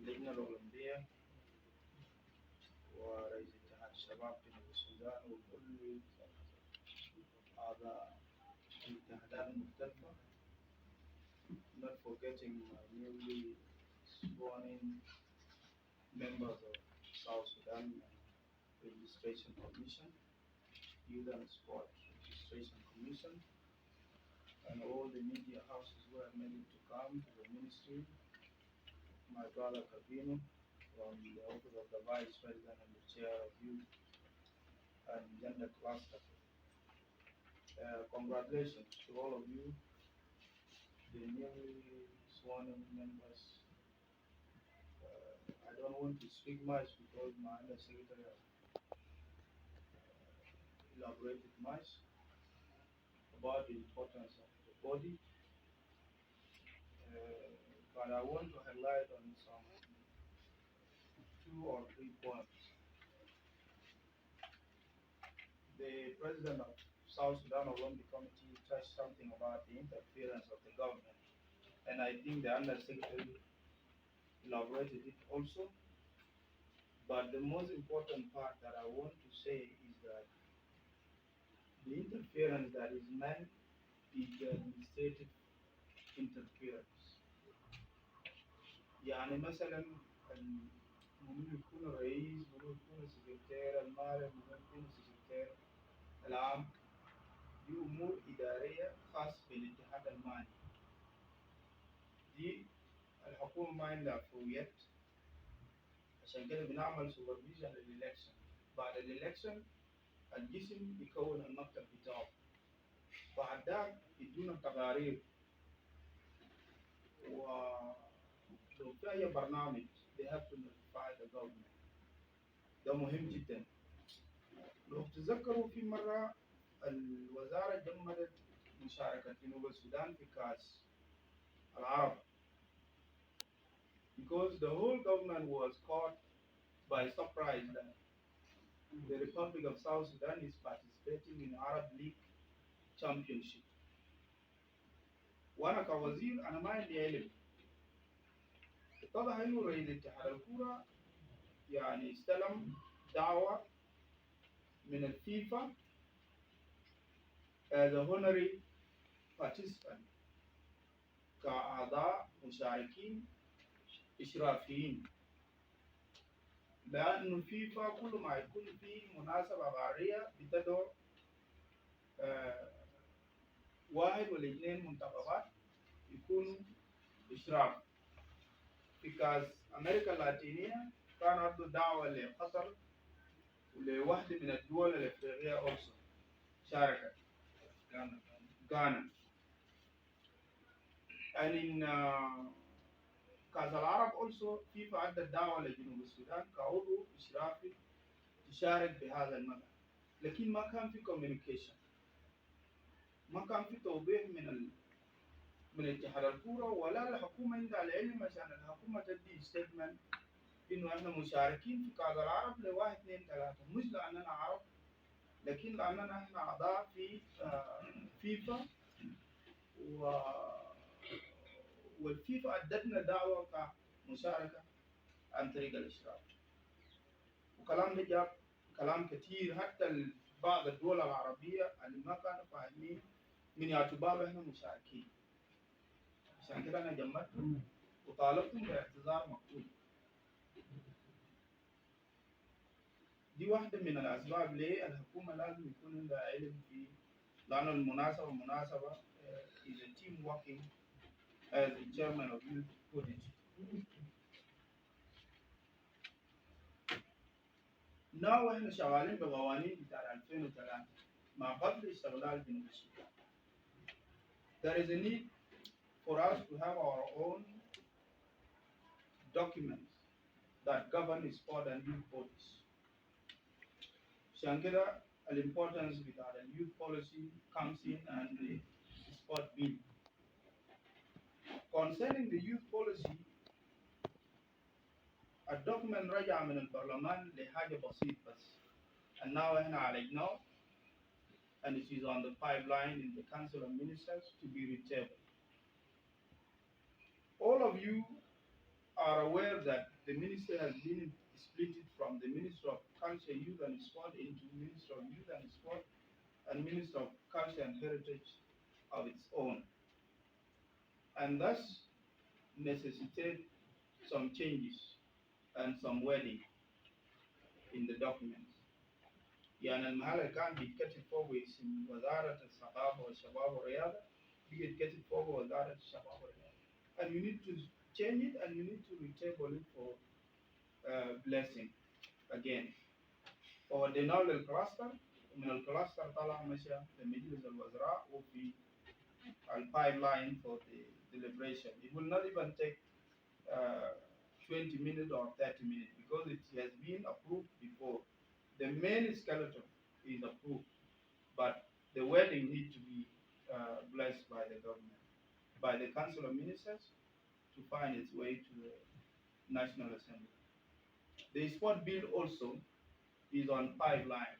اللجنة الأولمبية ورئيس اتحاد الشباب في جنوب السودان وكل أعضاء الاتحادات المختلفة. Not forgetting my newly sworn in members of South Sudan Registration Commission, Youth and Sport Registration Commission, and all the media houses who have managed to come to the ministry. My brother Albino from the office of the Vice President and the Chair of Youth and Gender Cluster. Congratulations to all of you, the newly sworn in members. I don't want to speak much because my undersecretary elaborated much about the importance of the body, but I want to highlight on some 2 or 3 points. The President of South Sudan Olympic Committee touched something about the interference of the government, and I think the Undersecretary elaborated it also. But the most important part that I want to say is that the interference that is meant is the administrative interference. يعني مثلا منو يكون الرئيس، منو يكون السكرتير المالي، منو يكون السكرتير العام، دي أمور إدارية خاصة بالاتحاد المالي. دي الحكومة ما عندها فوقيت، عشان كده بنعمل سوبرفيجن للإلكشن. بعد الإلكشن الجسم يكون المكتب بتاعه، بعد ذاك يدونا تقارير، ولو في أي برنامج they have to notify the government. ده مهم جدا. لو تذكروا في مرة الوزارة جمدت مشاركة جنوب السودان في كأس العرب because the whole government was caught by surprise that the Republic of South Sudan is participating in Arab League Championship. وأنا كوزير أنا ما عندي علم. اتضح إنه رئيس اتحاد الكرة يعني استلم دعوة من الفيفا as a honorary participant كأعضاء مشاركين إشرافيين، لأنه الفيفا كل ما يكون في مناسبة قارية بتدعو 1 ولا 2 منتخبات يكونوا إشراف. في كأس أمريكا اللاتينية كان عنده دعوة لقطر ولواحدة من الدول الأفريقية also شاركت غانا. And in كأس العرب also FIFA أدى الدعوة لجنوب السودان كعضو إشرافي تشارك بهذا المدى، لكن ما كان في communication، ما كان في توضيح من اتحاد الكورة ولا الحكومة عندها العلم عشان الحكومة تدي statement إنه إحنا مشاركين في كأس العرب لواحد 2 3، مش لأننا عرب لكن لأننا إحنا أعضاء في فيفا والفيفا أدتنا دعوة كمشاركة عن طريق الإشراف. وكلام ده جاب كلام كتير، حتى بعض الدول العربية اللي ما كانوا فاهمين من اعتبار إحنا مشاركين. عشان كده أنا جمعتهم وطالبتهم باعتذار مكتوب. دي واحدة من الأسباب ليه الحكومة لازم يكون عندها علم في، لأن المناسبة is a team working as the chairman of youth body. Now إحنا شغالين بقوانين بتاع 2003 مع قبل استغلال جنوب السودان. There is a need for us to have our own documents that govern sport and youth bodies. عشان كده الimportance بتاع the youth policy comes in and the sport bill. Concerning the youth policy, الدوكيمنت رجع من البرلمان لحاجة بسيط بس، and now إحنا عالجناه and it is on the pipeline in the Council of Ministers to be retabled. All of you are aware that the ministry has been split from the Ministry of Culture, Youth and Sport into Ministry of Youth and Sport and Ministry of Culture and Heritage of its own, and thus necessitate some changes and some wording in the documents. يعني المحل اللي كان بيتكتب فوق اسم وزارة الثقافة والشباب والرياضة بيتكتب فوق وزارة الشباب والرياضة. And you need to change it and you need to retable it for blessing again. فوديناه للكلاستر ومن الكلاستر طلع مشى لمجلس الوزراء وفي pipeline for the deliberation. It will not even take 20 minutes or 30 minutes because it has been approved before. The main skeleton is approved, but the wording needs to be blessed by the government, by the Council of Ministers to find its way to the National Assembly. The sport bill also is on pipeline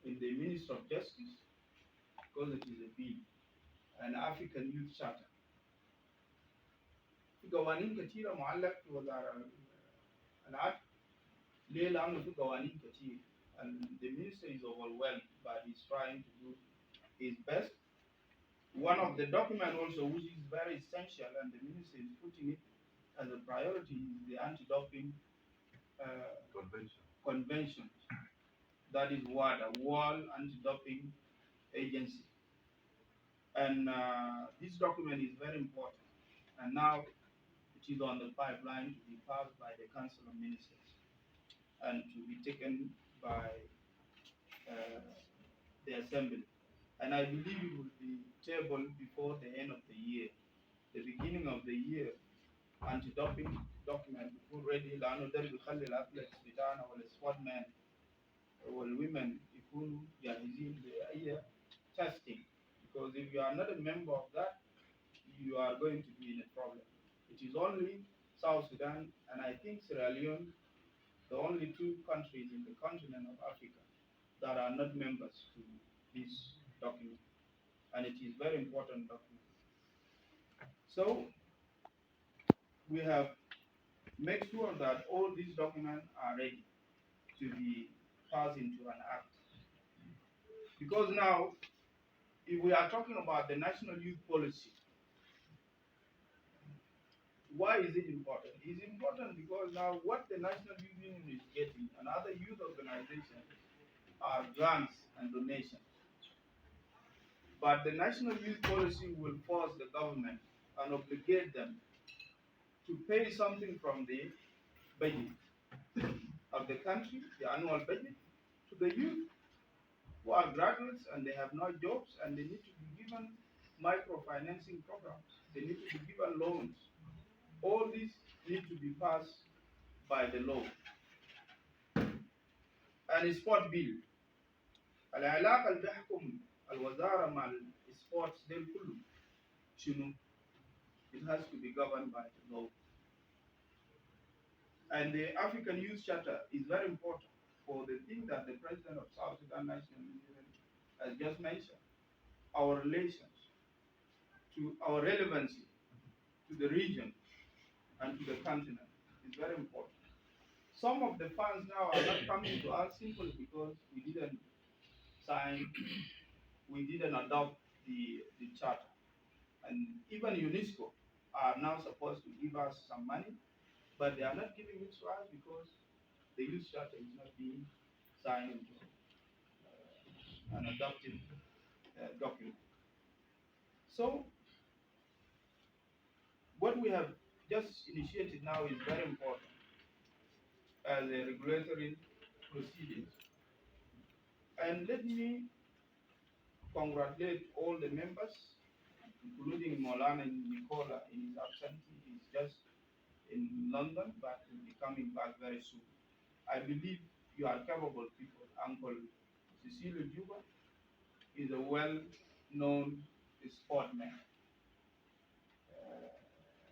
in the Ministry of Justice because it is a bill, an African Youth Charter. في قوانين كثيرة معلق في وزارة العدل ليه؟ لأنه في قوانين كثير and the minister is overwhelmed but he's trying to do his best. One of the documents also which is very essential and the minister is putting it as a priority is the anti-doping convention. That is WADA, World Anti-Doping Agency. And this document is very important. And now it is on the pipeline to be passed by the Council of Ministers and to be taken by the Assembly. And I believe it will be tabled before the end of the year. The beginning of the year, anti-doping document يكون ready لأنه ده اللي بيخلي الأثليتس بتاعنا والسبورتمان والwomen يكونوا جاهزين لأي testing. Because if you are not a member of that, you are going to be in a problem. It is only South Sudan and I think Sierra Leone, the only two countries in the continent of Africa that are not members to this document. And it is very important document. So we have made sure that all these documents are ready to be passed into an act. Because now, if we are talking about the national youth policy, why is it important? It's important because now what the National Youth Union is getting and other youth organizations are grants and donations. But the national youth policy will force the government and obligate them to pay something from the budget of the country, the annual budget, to the youth who are graduates and they have no jobs and they need to be given microfinancing programs. They need to be given loans. All these need to be passed by the law. And sport bill. العلاقة اللي بيحكم الوزارة مع السبورتس ديل كله شنو؟ It has to be governed by the law. And the African Youth Charter is very important for the thing that the President of South Sudan National Union has just mentioned. Our relations, to our relevancy to the region and to the continent is very important. Some of the funds now are not coming to us simply because we didn't adopt the charter. And even UNESCO are now supposed to give us some money, but they are not giving it to us because the youth charter is not being signed into an adopted document. So what we have just initiated now is very important as a regulatory proceedings. And let me congratulate all the members, including Molana and Nicola in his absence. He's just in London, but will be coming back very soon. I believe you are capable people. Uncle Cecilia Juba is a well-known sportman.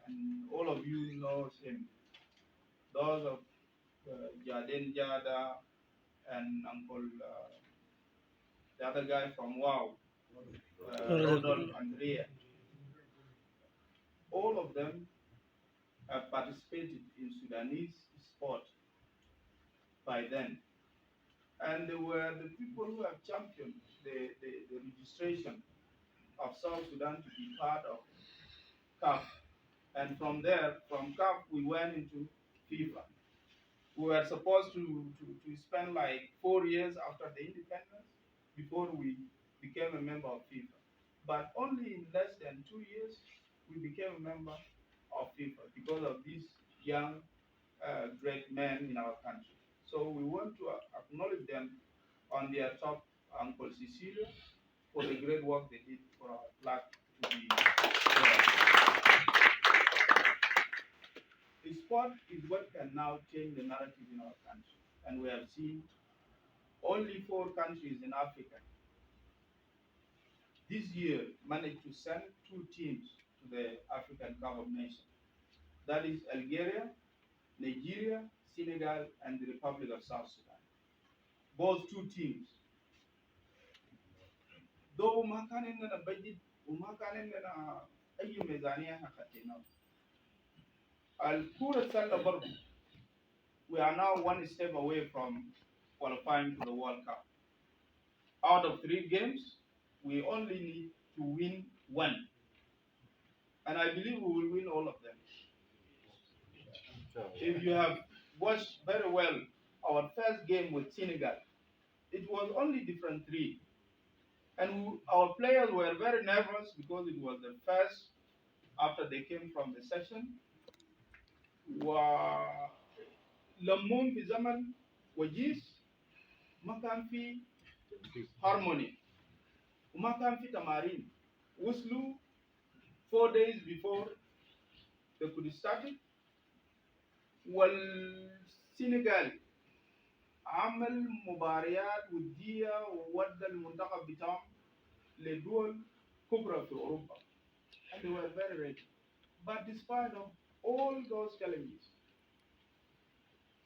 And all of you know him. Those of Jaden Jada and Uncle, the other guy from WOW, Rodolph Andrea. All of them have participated in Sudanese sport by then. And they were the people who have championed the registration of South Sudan to be part of CAF. And from there, from CAF, we went into FIFA. We were supposed to spend like 4 years after the independence before we became a member of FIFA. But only in less than 2 years, we became a member of FIFA because of these young, great men in our country. So we want to acknowledge them on their top, Uncle Cecilia, for the great work they did for our flag to be there. Sport is what can now change the narrative in our country. And we have seen only 4 countries in Africa this year managed to send 2 teams to the African Cup of Nations. That is Algeria, Nigeria, Senegal, and the Republic of South Sudan. Those 2 teams, though ما كان عندنا budget وما كان عندنا أي ميزانية حقتنا. الكرة السلة برضو, we are now 1 step away from qualifying to the World Cup. Out of 3 games, we only need to win 1. And I believe we will win all of them. If you have watched very well our first game with Senegal, it was only different 3. And our players were very nervous because it was the first after they came from the session. لمون في زمن وجيز ما كان في harmony وما كان في تمارين. وصلوا 4 days before they could start it. والسنغال عمل مباريات ودية وودى المنتخب بتاعهم لدول كبرى في أوروبا. And they were very ready. But despite of all those challenges,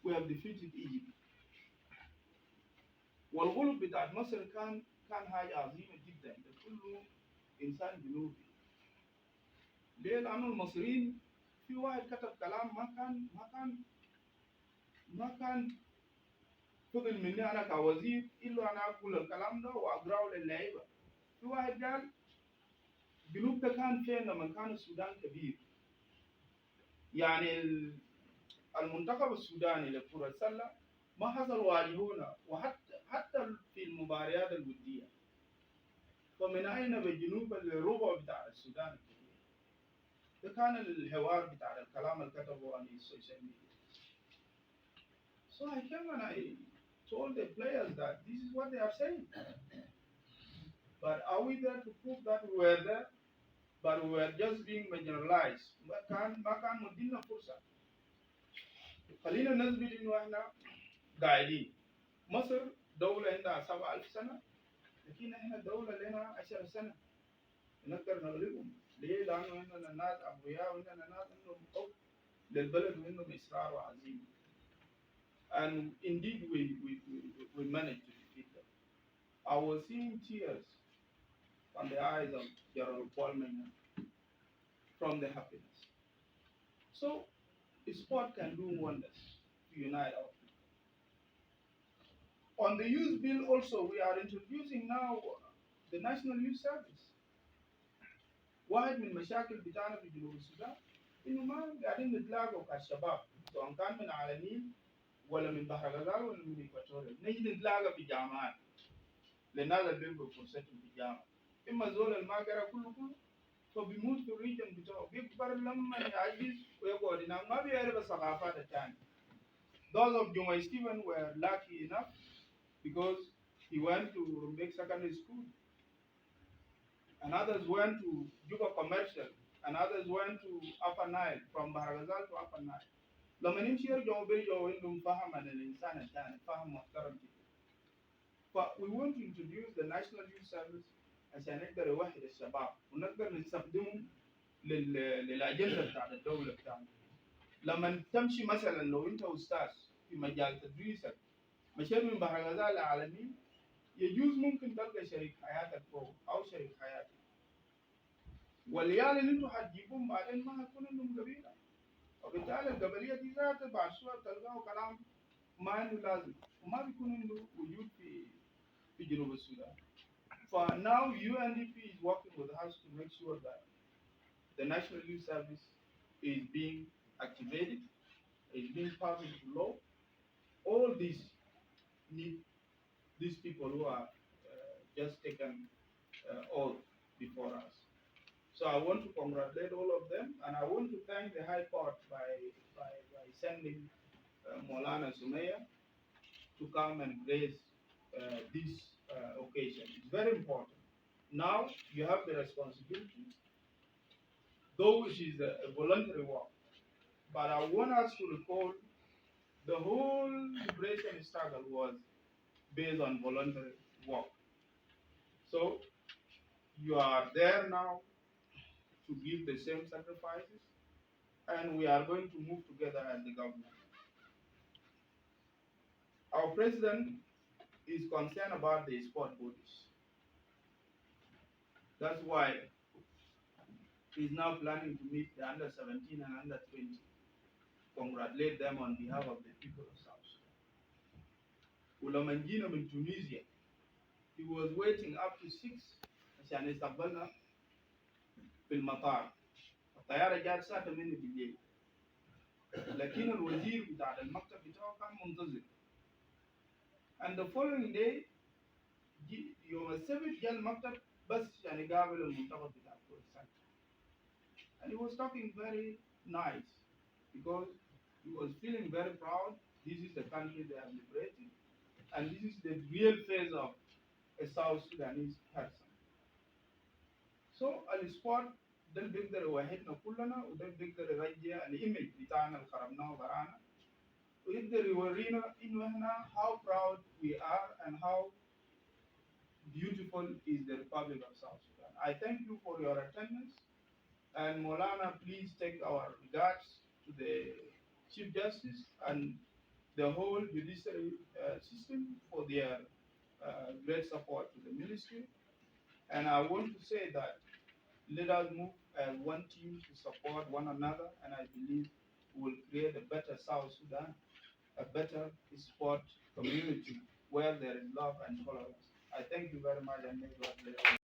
we have defeated Egypt. والغلب بتاع مصر كان حاجة عظيمة جدا لكل إنسان جنوبي. ليه؟ لأنه المصريين في واحد كتب كلام ما كان فضل مني أنا كوزير إلا أنا أقول الكلام ده وأقرأه للعيبة. في واحد قال جنوب ده كان فين لما كان السودان كبير. يعني المنتخب السوداني لكرة السلة ما حصل واجهونا وحتى في المباريات الودية. فمن أين بالجنوب الربع بتاع السودان الكبير؟ ده كان الحوار بتاع الكلام اللي كتبه عن السوشيال ميديا. So I came and I told the players that this is what they are saying. But are we there to prove that we were there? But we were just being marginalized. ما كان مدينا فرصة. خلينا نثبت إنه إحنا قاعدين. مصر دولة عندها 7000 سنة، لكن إحنا دولة لنا 10 سنة نقدر نغلبهم. ليه؟ لأنه عندنا ناس أقوياء وعندنا ناس عندهم حب للبلد وعندهم إصرار وعزيمة. And indeed, we managed to defeat them. I was seeing tears on the eyes of General Paul Mena from the happiness. So, sport can do wonders to unite our people. On the youth bill also, we are introducing now the National Youth Service. واحد من المشاكل بتاعنا في جنوب السودان إنه ما قاعدين نتلاقوا كالشباب، سواء كان من على النيل ولا من بحر الغزال ولا من إكواتوريا. نجي نتلاقى في جامعات للناس اللي بيلقوا فرصتهم في الجامعة. إما زول الماقرة كله فبيموت في الريجن بتاعه، بيكبر لما يعجز ويقعد هناك ما بيعرف الثقافات الثانية. Those of Juma Stephen were lucky enough because he went to Rumbek Secondary School. And others went to Juba Commercial, and others went to Upper Nile, from Baragazal to Upper Nile. لما نمشي يرجعوا بيرجعوا عندهم فهم عن الإنسان الثاني، فهم محترم جدا. We want to introduce the National Youth Service عشان نقدر يوحد الشباب ونقدر نستخدمهم للأجندة بتاعت الدولة بتاعنا. لما تمشي مثلا لو أنت أستاذ في مجال تدريسك مشيت من بحر العالمين يجوز ممكن تلقى شريك حياتك فوق أو شريك حياتك. والعيال اللي انتوا هتجيبوهم بعدين ما هتكون عندهم قبيلة. وبالتالي القبلية دي ذاتها بعد شوية تلقاه كلام ما إنه لازم وما بيكون عنده وجود في جنوب السودان. For now, UNDP is working with us to make sure that the National Youth Service is being activated, is being passed into law. All these need these people who are just taken oath before us. So I want to congratulate all of them, and I want to thank the High Court by sending Molana Sumaya to come and grace this occasion. It's very important. Now you have the responsibility, though it is a voluntary work, but I want us to recall the whole liberation struggle was based on voluntary work. So you are there now to give the same sacrifices, and we are going to move together as the government. Our president is concerned about the sport bodies. That's why he's now planning to meet the under 17 and under 20, congratulate them on behalf of the people of South Sudan. Ulamanjino in Tunisia, he was waiting up to 6 عشان يستقبلنا في المطار. الطيارة جات ساعة 8 بالليل. لكن الوزير بتاع المكتب بتاعه كان منتظر. And the following day, يوم السبت جاء المكتب بس يعني قابل المنتخب بتاع كورسان. And he was talking very nice because he was feeling very proud. This is the country they have liberated, and this is the real face of a South Sudanese person. So السبورت ده اللي بيقدر يوحدنا كلنا وده اللي بيقدر يرجع الإيمج بتاعنا اللي خربناه وبرانا ويقدر يورينا إنه إحنا how proud we are and how beautiful is the Republic of South Sudan. I thank you for your attendance, and Molana, please take our regards to the Chief Justice and the whole judiciary system for their great support to the ministry. And I want to say that let us move as one team to support one another, and I believe we will create a better South Sudan, a better sport community where there is love and tolerance. I thank you very much, and may God bless you.